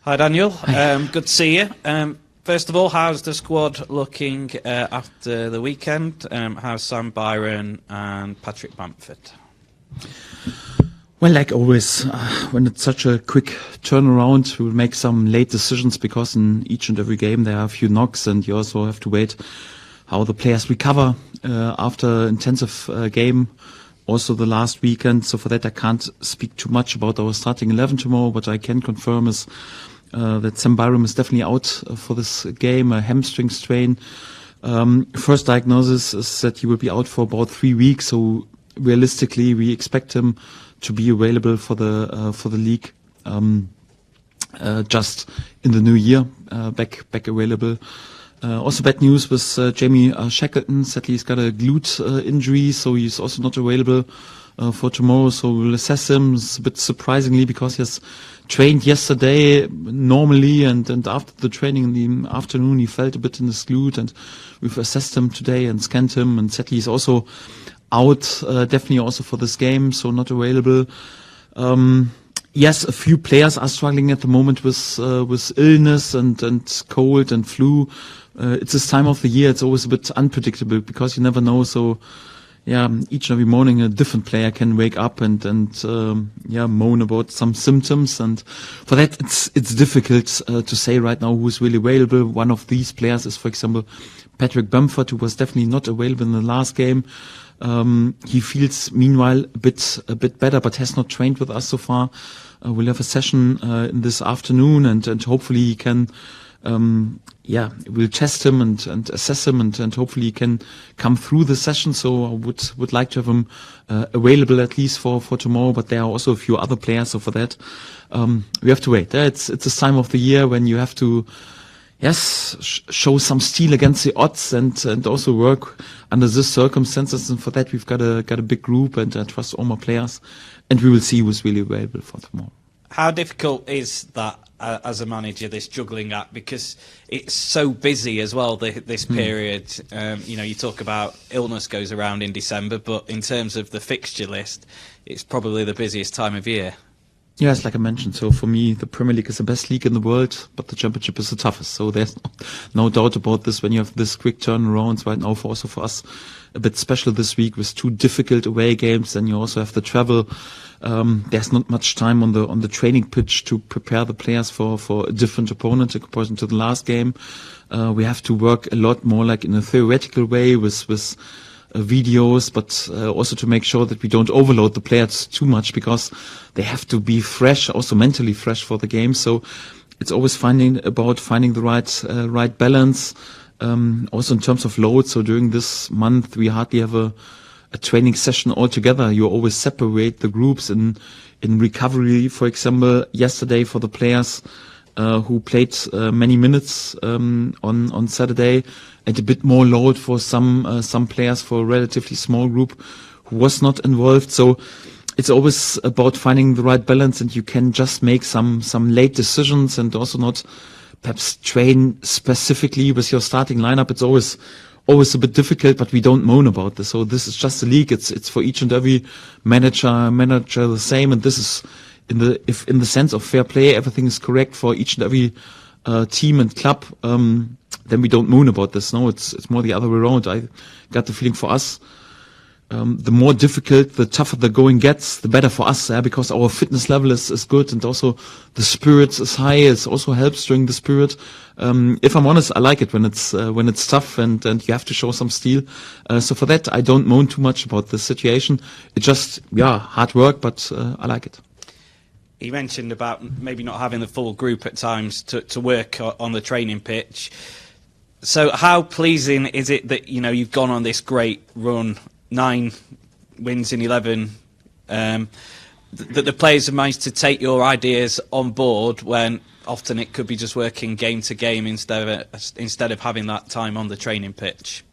Hi Daniel, good to see you. First of all, how's the squad looking after the weekend? How's Sam Byron and Patrick Bamford? Well, like always, when it's such a quick turnaround, we'll make some late decisions because in each and every game there are a few knocks, and you also have to wait how the players recover after intensive game. Also the last weekend, so for that I can't speak too much about our starting 11 tomorrow. What I can confirm is that Sam Byram is definitely out for this game, a hamstring strain. First diagnosis is that he will be out for about 3 weeks, so realistically we expect him to be available for the league just in the new year, back available. Also bad news with Jamie Shackleton. Sadly, he's got a glute injury, so he's also not available for tomorrow. So we'll assess him. It's a bit surprisingly because he has trained yesterday normally, and after the training in the afternoon, he felt a bit in his glute, and we've assessed him today and scanned him. And sadly, he's also out, definitely also for this game, so not available. Yes, a few players are struggling at the moment with illness and cold and flu. It's this time of the year. It's always a bit unpredictable because you never know. So, yeah, each and every morning a different player can wake up and moan about some symptoms. And for that, it's difficult to say right now who's really available. One of these players is, for example, Patrick Bamford, who was definitely not available in the last game. He feels meanwhile a bit better, but has not trained with us so far. We'll have a session in this afternoon, and hopefully he can. We'll test him and assess him, and hopefully he can come through the session. So I would like to have him available at least for tomorrow. But there are also a few other players. So for that, we have to wait. It's this time of the year when you have to. Yes, show some steel against the odds and also work under these circumstances. And for that, we've got a big group, and I trust all my players. And we will see who's really available for tomorrow. How difficult is that as a manager, this juggling act? Because it's so busy as well, this period. You talk about illness goes around in December, but in terms of the fixture list, it's probably the busiest time of year. Yes, like I mentioned, so for me, the Premier League is the best league in the world, but the Championship is the toughest. So there's no doubt about this when you have this quick turnarounds right now. For us, a bit special this week with 2 difficult away games. Then you also have the travel. There's not much time on the training pitch to prepare the players for a different opponent in comparison to the last game. We have to work a lot more like in a theoretical way with videos, but also to make sure that we don't overload the players too much because they have to be fresh, also mentally fresh for the game. So it's always finding the right balance. Also in terms of load. So during this month, we hardly have a training session altogether. You always separate the groups in recovery. For example, yesterday for the players who played many minutes on Saturday, and a bit more load for some players for a relatively small group who was not involved. So it's always about finding the right balance, and you can just make some late decisions and also not perhaps train specifically with your starting lineup. It's always a bit difficult, but we don't moan about this. So this is just a league. It's for each and every manager the same, and this is in the sense of fair play, everything is correct for each and every team and club. Then we don't moan about this. No, it's more the other way around. I got the feeling for us, the more difficult, the tougher the going gets, the better for us, because our fitness level is good, and also the spirit is high. It also helps during the spirit. If I'm honest, I like it when it's tough and you have to show some steel. So for that, I don't moan too much about the situation. It's just, hard work, but I like it. You mentioned about maybe not having the full group at times to work on the training pitch. So how pleasing is it that you've gone on this great run, 9 wins in 11, that the players have managed to take your ideas on board when often it could be just working game to game instead of having that time on the training pitch?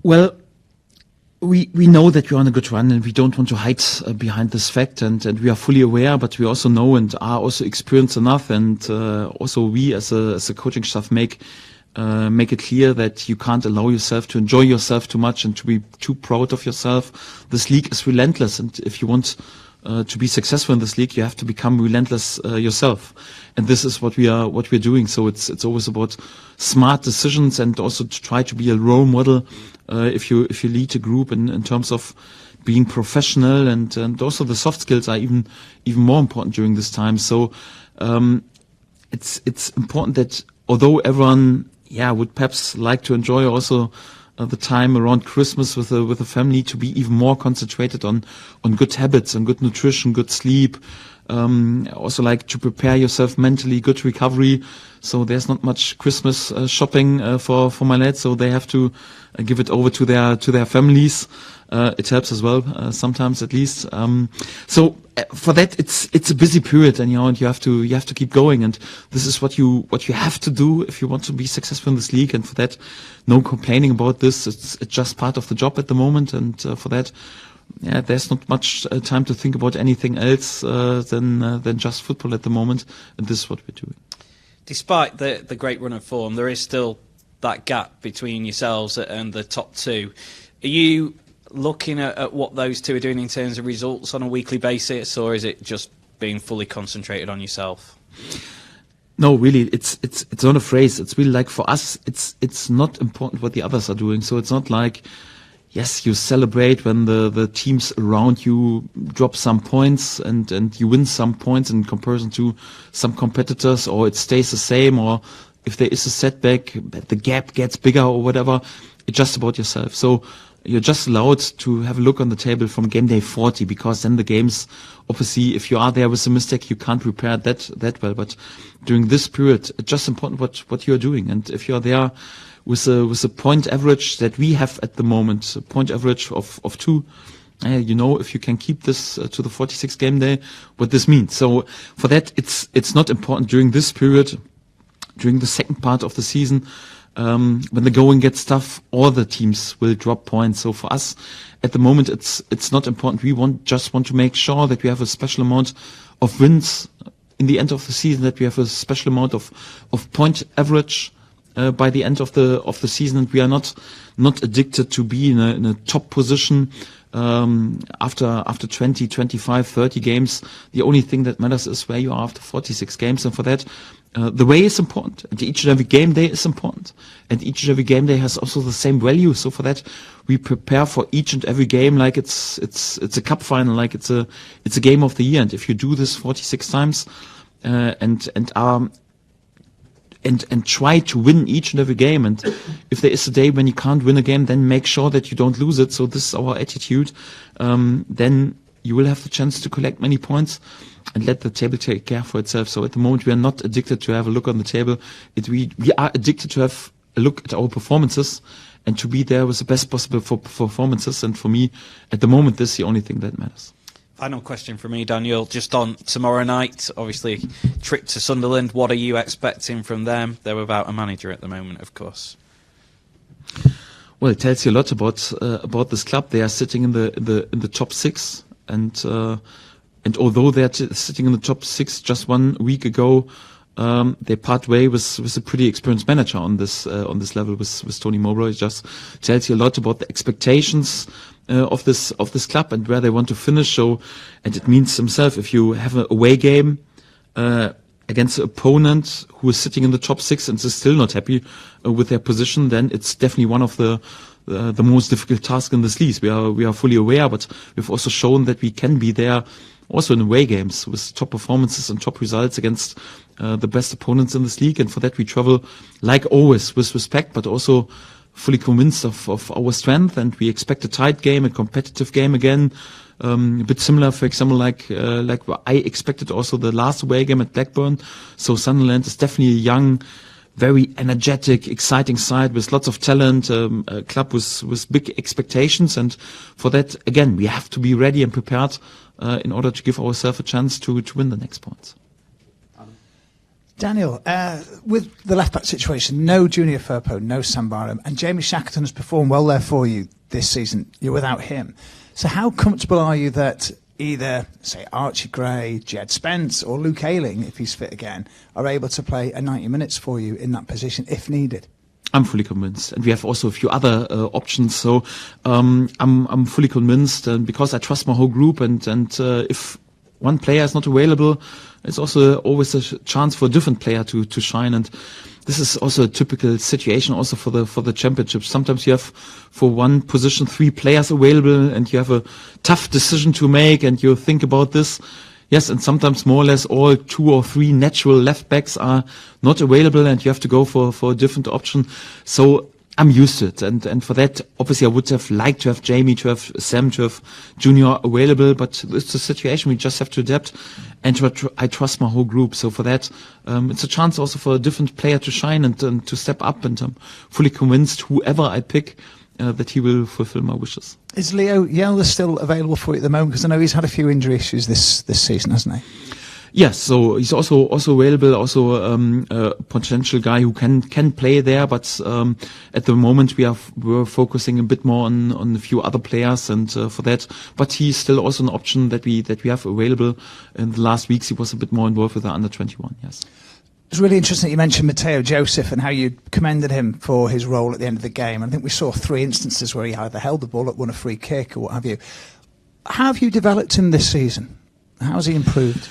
Well, we know that we're on a good run, and we don't want to hide behind this fact, and we are fully aware, but we also know and are also experienced enough, and also we as a coaching staff make it clear that you can't allow yourself to enjoy yourself too much and to be too proud of yourself. This league is relentless, and if you want to be successful in this league, you have to become relentless yourself, and this is what we're doing. So it's always about smart decisions and also to try to be a role model if you lead a group in terms of being professional, and also the soft skills are even more important during this time. So it's important that although everyone would perhaps like to enjoy also the time around Christmas with the family, to be even more concentrated on good habits and good nutrition, good sleep. Also like to prepare yourself mentally, good recovery. So there's not much Christmas shopping for my lads, so they have to give it over to their families. It helps as well, sometimes at least. So for that, it's a busy period, and and you have to keep going, and this is what you have to do if you want to be successful in this league. And for that, no complaining about this. It's just part of the job at the moment, and for that, there's not much time to think about anything else than just football at the moment, and this is what we're doing. Despite the great run of form, there is still that gap between yourselves and the top two. Are you looking at what those two are doing in terms of results on a weekly basis, or is it just being fully concentrated on yourself? No, really, it's not a phrase. It's really like, for us, it's not important what the others are doing. So it's not like, yes, you celebrate when the teams around you drop some points and you win some points in comparison to some competitors, or it stays the same, or if there is a setback, the gap gets bigger or whatever. It's just about yourself. So you're just allowed to have a look on the table from game day 40, because then the games, obviously, if you are there with a mistake, you can't prepare that well. But during this period, it's just important what you're doing. And if you're there with a point average that we have at the moment, a point average of 2, if you can keep this to the 46 game day, what this means. So for that, it's not important during this period, during the second part of the season. When the going gets tough, all the teams will drop points. So for us, at the moment, it's not important. We just want to make sure that we have a special amount of wins in the end of the season, that we have a special amount of point average by the end of the season, and we are not addicted to be in a top position after 20, 25, 30 games. The only thing that matters is where you are after 46 games, and for that, the way is important, and each and every game day is important, and each and every game day has also the same value. So for that, we prepare for each and every game like it's a cup final, like it's a game of the year. And if you do this 46 times and try to win each and every game, and if there is a day when you can't win a game, then make sure that you don't lose it. So this is our attitude. Then you will have the chance to collect many points and let the table take care for itself. So at the moment, we are not addicted to have a look on the table. We are addicted to have a look at our performances and to be there with the best possible performances. And for me, at the moment, this is the only thing that matters. Final question for me, Daniel, just on tomorrow night, obviously trip to Sunderland. What are you expecting from them? They're without a manager at the moment, of course. Well, it tells you a lot about this club. They are sitting in the top 6, and although they're sitting in the top 6 just 1 week ago, they part way with a pretty experienced manager on this level with Tony Mowbray. It just tells you a lot about the expectations of this club and where they want to finish. So, and it means himself, if you have an away game against an opponent who is sitting in the top 6 and is still not happy with their position, then it's definitely one of the most difficult tasks in this league. We are fully aware, but we've also shown that we can be there also in away games with top performances and top results against the best opponents in this league. And for that, we travel like always with respect, but also fully convinced of our strength. And we expect a tight game, a competitive game again. A bit similar, for example, like what I expected also the last away game at Blackburn. So Sunderland is definitely a young, very energetic, exciting side with lots of talent, a club with big expectations. And for that, again, we have to be ready and prepared in order to give ourselves a chance to win the next points. Daniel, with the left-back situation, no Junior Firpo, no Sambaram, and Jamie Shackleton has performed well there for you this season. You're without him. So how comfortable are you that either, say, Archie Gray, Jed Spence, or Luke Ayling, if he's fit again, are able to play a 90 minutes for you in that position if needed? I'm fully convinced, and we have also a few other options. So I'm fully convinced, and because I trust my whole group, and if one player is not available, it's also always a chance for a different player to shine. And this is also a typical situation also for the championship. Sometimes you have for one position 3 players available, and you have a tough decision to make, and you think about this. Yes, and sometimes more or less all 2 or 3 natural left backs are not available, and you have to go for a different option. So I'm used to it, and for that, obviously, I would have liked to have Jamie, to have Sam, to have Junior available, but it's a situation we just have to adapt, and I trust my whole group. So for that, it's a chance also for a different player to shine and to step up, and I'm fully convinced whoever I pick, that he will fulfill my wishes. Is Leo Yeller still available for you at the moment? Because I know he's had a few injury issues this season, hasn't he? Yes, so he's also available, also a potential guy who can play there, but at the moment we're focusing a bit more on a few other players, and for that, but he's still also an option that we have available. In the last weeks he was a bit more involved with the under 21. Yes. It's really interesting that you mentioned Mato Joseph and how you commended him for his role at the end of the game. I think we saw 3 instances where he either held the ball up, won a free kick, or what have you. How have you developed him this season? How has he improved?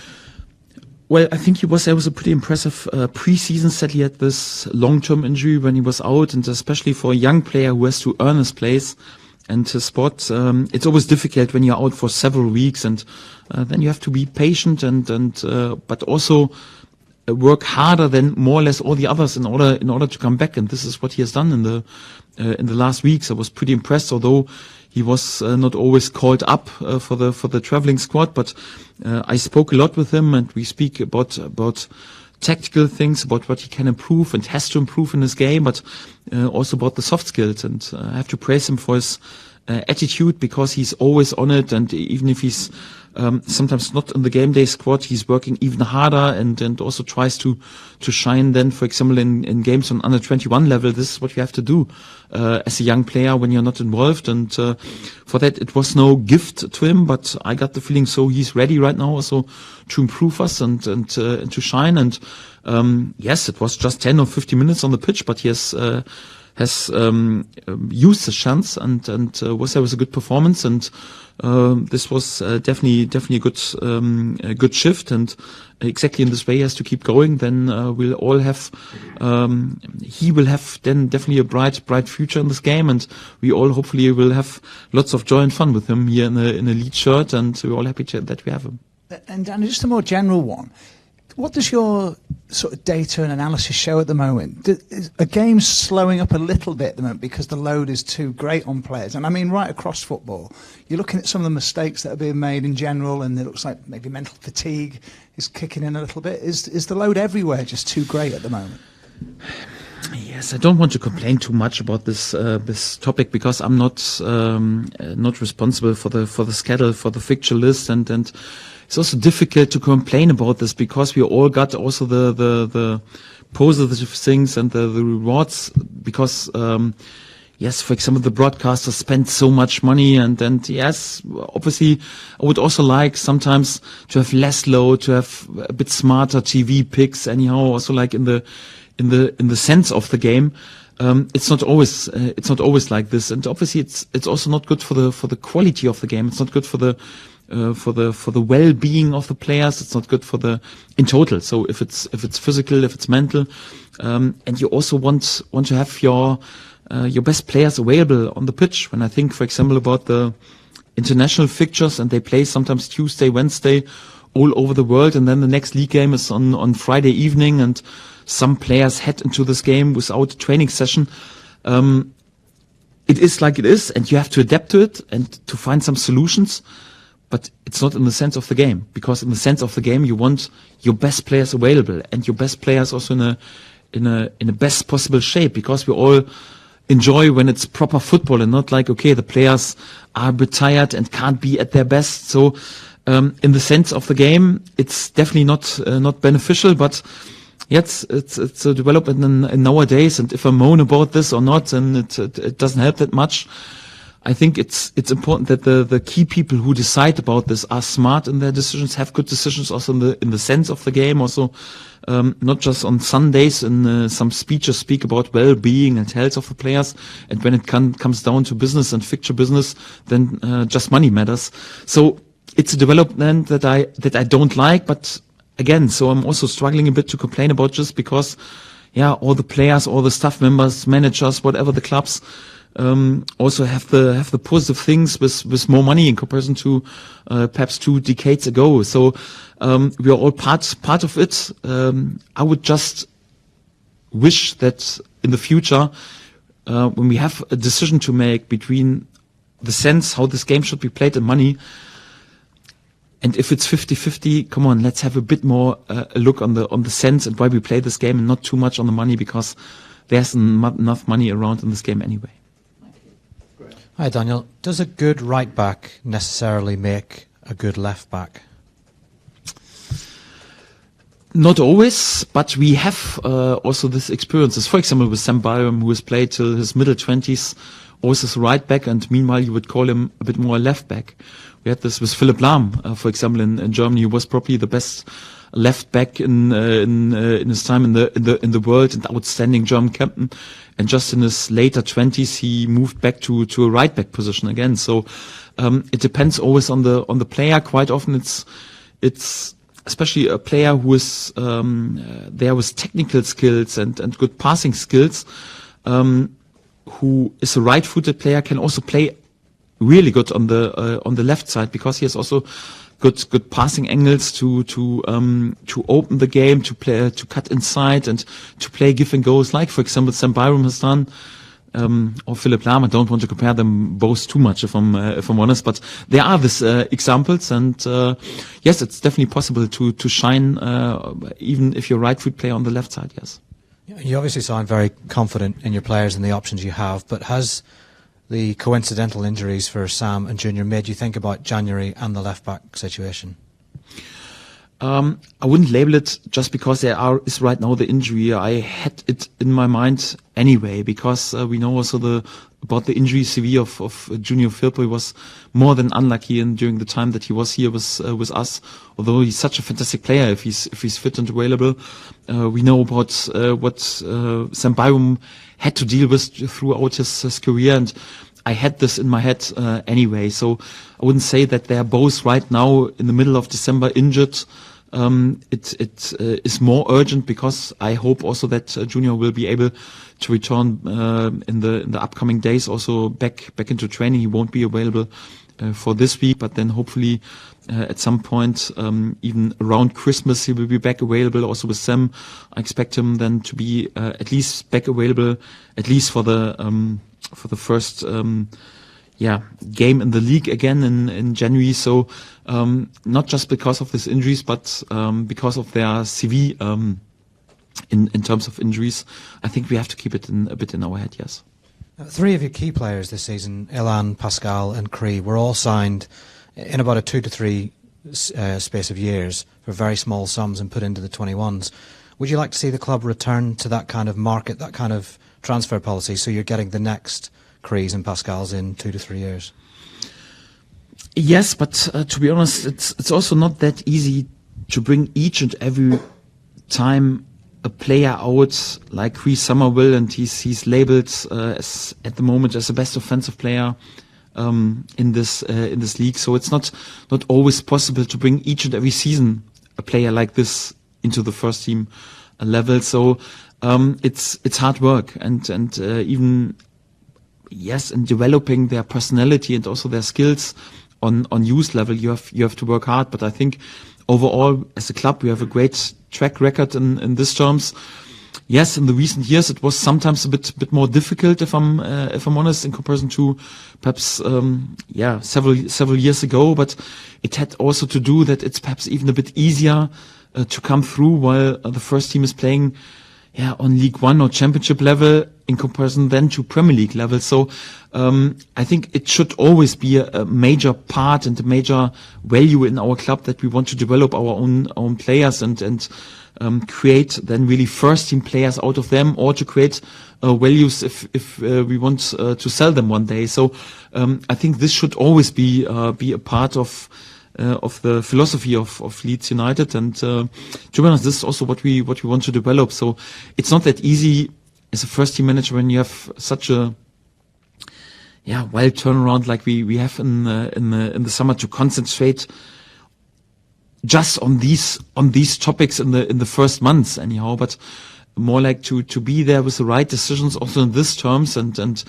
Well, I think there was a pretty impressive pre-season set. He had this long-term injury when he was out, and especially for a young player who has to earn his place and his spot, it's always difficult when you're out for several weeks, and then you have to be patient and but also work harder than more or less all the others in order to come back. And this is what he has done in the last weeks. I was pretty impressed, although he was not always called up for the traveling squad. But I spoke a lot with him, and we speak about tactical things, about what he can improve and has to improve in his game, but also about the soft skills. And I have to praise him for his attitude, because he's always on it, and even if he's sometimes not in the game day squad, he's working even harder and also tries to shine then, for example, in games on under 21 level. This is what you have to do as a young player when you're not involved, and for that it was no gift to him, but I got the feeling so he's ready right now also to improve us and to shine. And yes, it was just 10 or 15 minutes on the pitch, but he has used the chance and was a good performance, and this was definitely a good shift, and exactly in this way he has to keep going. Then we'll all have he will have then definitely a bright future in this game, and we all hopefully will have lots of joy and fun with him here in a Leeds shirt, and we're all happy that we have him. And Dan, just a more general one. What does your sort of data and analysis show at the moment? Are games slowing up a little bit at the moment because the load is too great on players? And I mean, right across football, you're looking at some of the mistakes that are being made in general, and it looks like maybe mental fatigue is kicking in a little bit. Is the load everywhere just too great at the moment? Yes, I don't want to complain too much about this topic, because I'm not responsible for the schedule, for the fixture list, and it's also difficult to complain about this, because we all got also the positive things and the rewards, because yes, for example, the broadcasters spend so much money, and yes, obviously I would also like sometimes to have less load, to have a bit smarter TV picks, anyhow, also like in the sense of the game. It's not always like this, and obviously it's also not good for the quality of the game. It's not good for the well-being of the players. It's not good in total. So if it's physical, if it's mental, and you also want to have your best players available on the pitch. When I think, for example, about the international fixtures, and they play sometimes Tuesday, Wednesday, all over the world, and then the next league game is on Friday evening, and some players head into this game without a training session. It is like it is, and you have to adapt to it and to find some solutions. But it's not in the sense of the game, because in the sense of the game, you want your best players available, and your best players also in a best possible shape, because we all enjoy when it's proper football and not like, okay, the players are a bit tired and can't be at their best. So in the sense of the game, it's definitely not beneficial, but yes, it's a development in nowadays, and if I moan about this or not, and it doesn't help that much. I think it's important that the key people who decide about this are smart in their decisions, have good decisions also in the sense of the game, also not just on Sundays and some speeches speak about well-being and health of the players, and when it comes down to business and fixture business, then just money matters. So it's a development that I don't like, but again, so I'm also struggling a bit to complain about, just because all the players, all the staff members, managers, whatever the clubs, also have the positive things with more money in comparison to perhaps 2 decades ago. So we are all part of it. I would just wish that in the future, when we have a decision to make between the sense how this game should be played and money, and if it's 50-50, come on, let's have a bit more a look on the sense and why we play this game, and not too much on the money, because there's not enough money around in this game anyway. Hi Daniel, does a good right back necessarily make a good left back? Not always, but we have also this experiences. For example, with Sam Byram, who has played till his middle 20s, always as a right back, and meanwhile you would call him a bit more a left back. We had this with Philipp Lahm, for example, in Germany. He was probably the best left back in his time in the world, and outstanding German captain. And just in his later 20s, he moved back to a right back position again. So it depends always on the player. Quite often it's especially a player who is there with technical skills and good passing skills, who is a right-footed player, can also play really good on the left side, because he has also good passing angles to open the game, to cut inside and to play give and goes, like for example Sam Byram has done, or Philipp Lahm. I don't want to compare them both too much if I'm honest, but there are these examples, and yes, it's definitely possible to shine even if you're a right foot player on the left side. Yes. You obviously sound very confident in your players and the options you have, but has the coincidental injuries for Sam and Junior made you think about January and the left-back situation? I wouldn't label it just because there is right now the injury. I had it in my mind anyway, because we know also about the injury CV of Junior Firpo. He was more than unlucky during the time that he was here with us. Although he's such a fantastic player, if he's fit and available, we know about what Sam Byram had to deal with throughout his career, and I had this in my head anyway. So I wouldn't say that they are both right now in the middle of December injured. It is more urgent, because I hope also that Junior will be able to return in the upcoming days, also back into training. He won't be available for this week, but then hopefully at some point, even around Christmas, he will be back available. Also with Sam, I expect him then to be at least back available, at least for the first game in the league again in January. So not just because of these injuries, but because of their CV in terms of injuries. I think we have to keep it a bit in our head. Yes. 3 of your key players this season, Ilan, Pascal and Cree, were all signed in about a 2 to 3 space of years for very small sums and put into the 21s. Would you like to see the club return to that kind of market, that kind of transfer policy, so you're getting the next Crees and Pascals in 2 to 3 years? Yes, but to be honest, it's also not that easy to bring each and every time a player out like Cree Somerville, and he's labelled as at the moment as the best offensive player in this league. So it's not always possible to bring each and every season a player like this into the first team level. So it's hard work, and even yes, in developing their personality and also their skills on youth level, you have to work hard. But I think overall, as a club, we have a great track record in these terms. Yes, in the recent years, it was sometimes a bit more difficult, if I'm honest, in comparison to perhaps several years ago. But it had also to do that it's perhaps even a bit easier to come through while the first team is playing on League One or Championship level in comparison then to Premier League level. So I think it should always be a major part and a major value in our club that we want to develop our own players and create then really first team players out of them, or to create values if we want to sell them one day. So I think this should always be a part of the philosophy of Leeds United, and to be honest, this is also what we want to develop. So it's not that easy as a first team manager when you have such a wild turnaround like we have in the summer, to concentrate just on these topics in the first months anyhow, but more like to be there with the right decisions also in these terms, and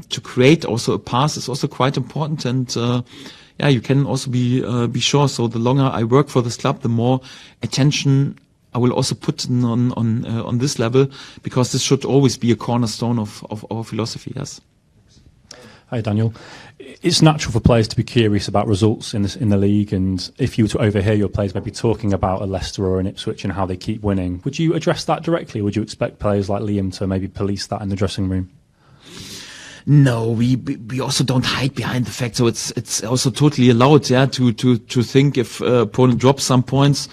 to create also a path is also quite important. And you can also be sure. So the longer I work for this club, the more attention I will also put on this level, because this should always be a cornerstone of our philosophy. Yes. Hi, Daniel. It's natural for players to be curious about results in the league, and if you were to overhear your players maybe talking about a Leicester or an Ipswich and how they keep winning, would you address that directly, or would you expect players like Liam to maybe police that in the dressing room? No, we also don't hide behind the fact. So it's also totally allowed, to think if opponent drops some points,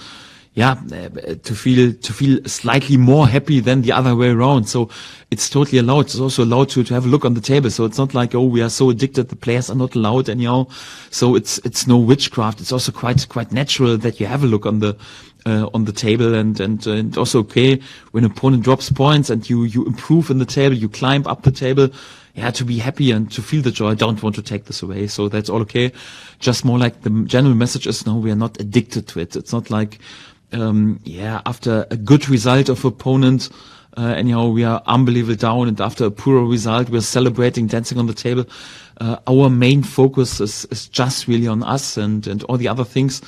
to feel slightly more happy than the other way around. So it's totally allowed. It's also allowed to have a look on the table. So it's not like, we are so addicted, the players are not allowed anyhow. So it's no witchcraft. It's also quite natural that you have a look on the table, and also okay when an opponent drops points and you improve in the table, you climb up the table. To be happy and to feel the joy. I don't want to take this away. So that's all okay. Just more like the general message is, no, we are not addicted to it. It's not like, after a good result of opponent, anyhow, we are unbelievably down, and after a poorer result, we're celebrating, dancing on the table. Our main focus is just really on us, and all the other things.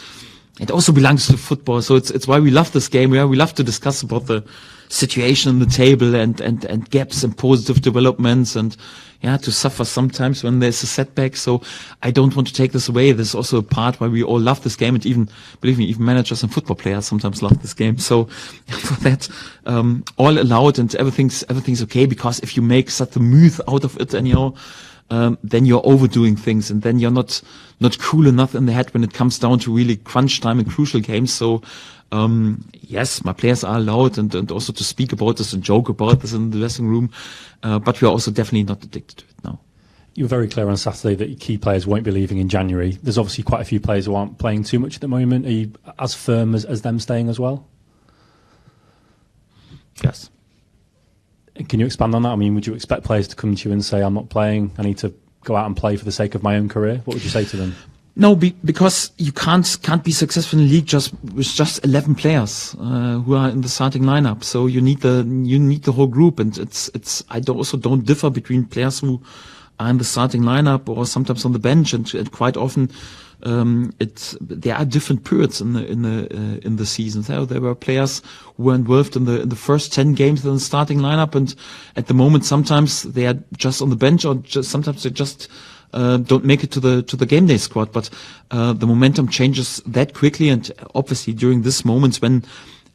It also belongs to football. So it's why we love this game. We love to discuss about the situation on the table and gaps and positive developments, and to suffer sometimes when there's a setback. So I don't want to take this away. There's also a part why we all love this game, and even, believe me, even managers and football players sometimes love this game. So for that, all allowed, and everything's okay, because if you make such a myth out of it anyhow, then you're overdoing things, and then you're not cool enough in the head when it comes down to really crunch time and crucial games. So yes, my players are allowed, and also to speak about this and joke about this in the dressing room, but we are also definitely not addicted to it now. You were very clear on Saturday that your key players won't be leaving in January. There's obviously quite a few players who aren't playing too much at the moment. Are you as firm as them staying as well? Yes. Can you expand on that? I mean, would you expect players to come to you and say, I'm not playing, I need to go out and play for the sake of my own career? What would you say to them? No, because you can't be successful in the league with just 11 players who are in the starting lineup. So you need the whole group, and I also don't differ between players who are in the starting lineup or sometimes on the bench, and quite often there are different periods in the season. There were players who were involved in the first 10 games in the starting lineup, and at the moment sometimes they are just on the bench, or sometimes they just don't make it to the game day squad. But the momentum changes that quickly, and obviously during this moments when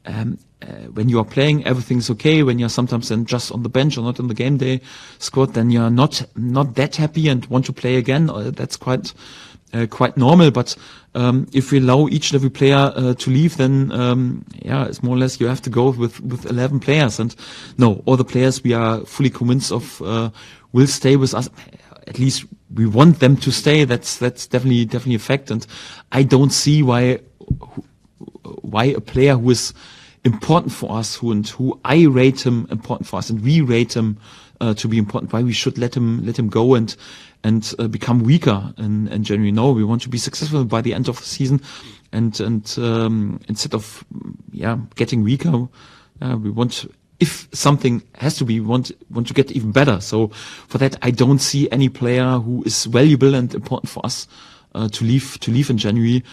you are playing, everything's okay. When you're sometimes then just on the bench or not in the game day squad, then you're not that happy and want to play again. That's quite normal. But if we allow each and every player to leave, then it's more or less you have to go with 11 players. And no, all the players we are fully convinced of will stay with us. At least we want them to stay. That's definitely a fact. And I don't see why a player who is important for us, who I rate him important for us, and we rate him to be important, why we should let him go and become weaker in January. No, we want to be successful by the end of the season, and instead of getting weaker, we want. If something has to be, we want to get even better. So for that, I don't see any player who is valuable and important for us to leave in January.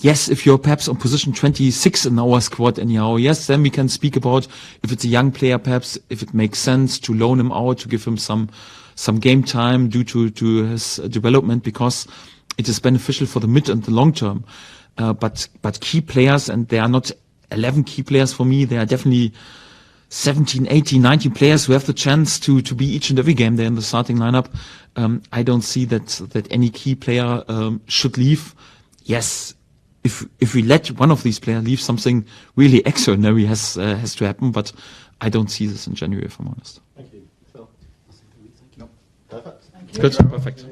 Yes, if you're perhaps on position 26 in our squad anyhow, yes, then we can speak about if it's a young player, perhaps if it makes sense to loan him out, to give him some game time due to his development, because it is beneficial for the mid and the long term. But key players, and there are not 11 key players for me, there are definitely 17, 18, 19 players who have the chance to be each and every game there in the starting lineup. I don't see that any key player should leave. Yes, if we let one of these players leave, something really extraordinary has to happen. But I don't see this in January, if I'm honest. Thank you. Phil. Good, perfect.